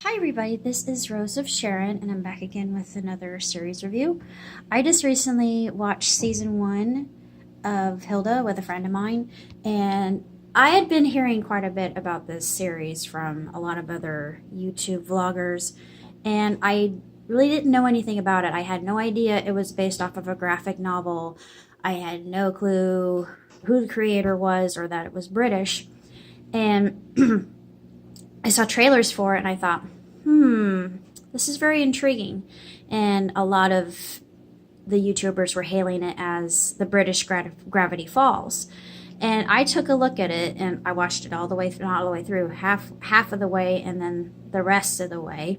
Hi everybody, this is Rose of Sharon, and I'm back again with another series review. I just recently watched season 1 of Hilda with a friend of mine, and I had been hearing quite a bit about this series from a lot of other YouTube vloggers, and I really didn't know anything about it. I had no idea it was based off of a graphic novel. I had no clue who the creator was or that it was British. And I saw trailers for it and I thought, this is very intriguing. And a lot of the YouTubers were hailing it as the British Gravity Falls. And I took a look at it and I watched it all the way, not all the way through, half of the way and then the rest of the way.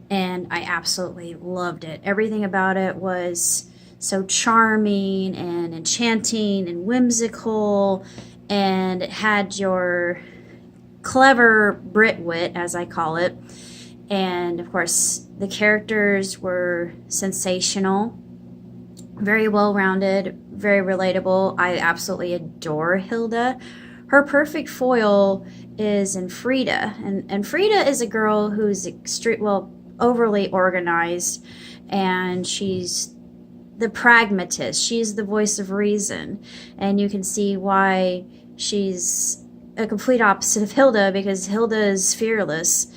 And I absolutely loved it. Everything about it was so charming and enchanting and whimsical, and it had your clever Brit wit, as I call it. And of course, the characters were sensational, very well rounded, very relatable. I absolutely adore Hilda. Her perfect foil is in Frida. And Frida is a girl who's overly organized, and she's the pragmatist. She's the voice of reason. And you can see why she's a complete opposite of Hilda, because Hilda is fearless.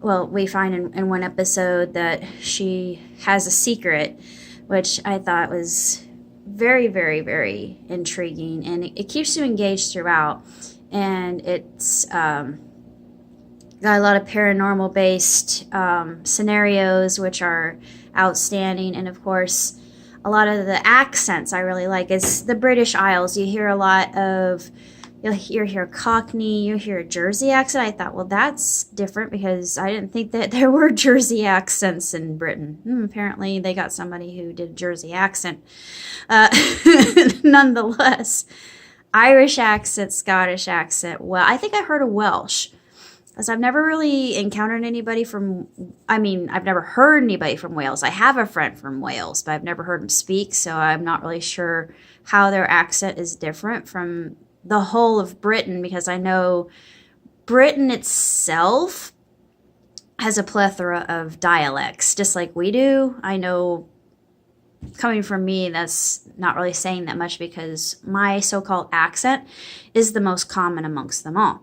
Well, we find in one episode that she has a secret, which I thought was very, very, very intriguing, and it keeps you engaged throughout. And it's got a lot of paranormal based scenarios, which are outstanding. And of course, a lot of the accents I really like. It's the British Isles. You hear a lot of you'll hear Cockney, you hear a Jersey accent. I thought, well, that's different because I didn't think that there were Jersey accents in Britain. Apparently, they got somebody who did a Jersey accent. Nonetheless, Irish accent, Scottish accent. Well, I think I heard a Welsh. Because I've never really encountered anybody I've never heard anybody from Wales. I have a friend from Wales, but I've never heard him speak, so I'm not really sure how their accent is different from the whole of Britain, because I know Britain itself has a plethora of dialects, just like we do. I know, coming from me, that's not really saying that much because my so-called accent is the most common amongst them all.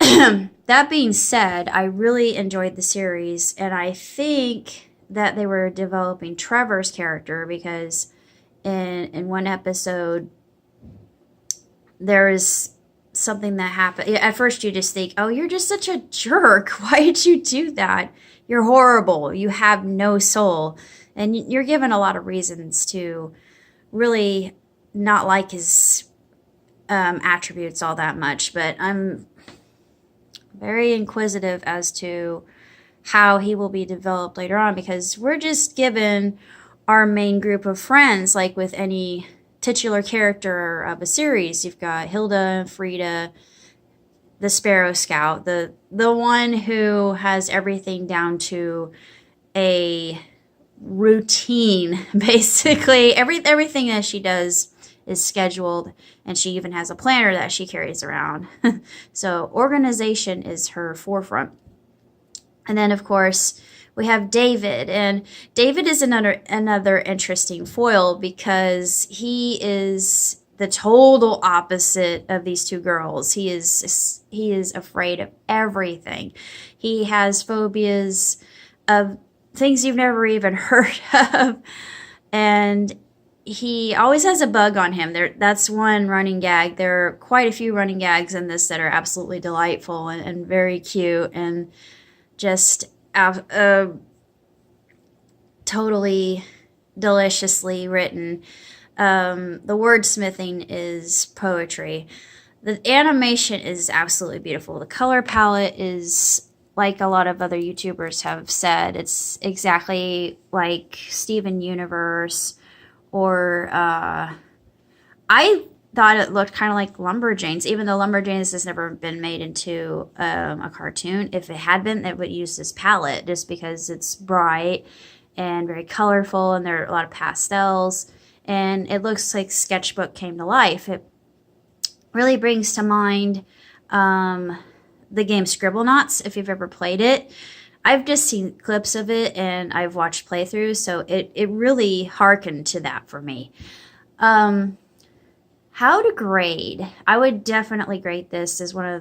That being said, I really enjoyed the series, and I think that they were developing Trevor's character because in one episode, there is something that happened. At first, you just think, oh, you're just such a jerk. Why did you do that? You're horrible. You have no soul. And you're given a lot of reasons to really not like his attributes all that much. But I'm very inquisitive as to how he will be developed later on, because we're just given our main group of friends, like with any titular character of a series. You've got Hilda, Frida, the Sparrow Scout, the one who has everything down to a routine. Basically, everything that she does is scheduled, and she even has a planner that she carries around. So organization is her forefront. And then, of course, we have David, and David is another interesting foil because he is the total opposite of these two girls. He is afraid of everything. He has phobias of things you've never even heard of, and he always has a bug on him. That's one running gag. There are quite a few running gags in this that are absolutely delightful and very cute and just totally deliciously written. The wordsmithing is poetry. The animation is absolutely beautiful. The color palette is, like a lot of other YouTubers have said, it's exactly like Steven Universe, or I thought it looked kind of like Lumberjanes, even though Lumberjanes has never been made into a cartoon. If it had been, it would use this palette just because it's bright and very colorful, and there are a lot of pastels, and it looks like Sketchbook came to life. It really brings to mind the game Scribblenauts, if you've ever played it. I've just seen clips of it and I've watched playthroughs, so it really harkened to that for me. How to grade? I would definitely grade this as one of the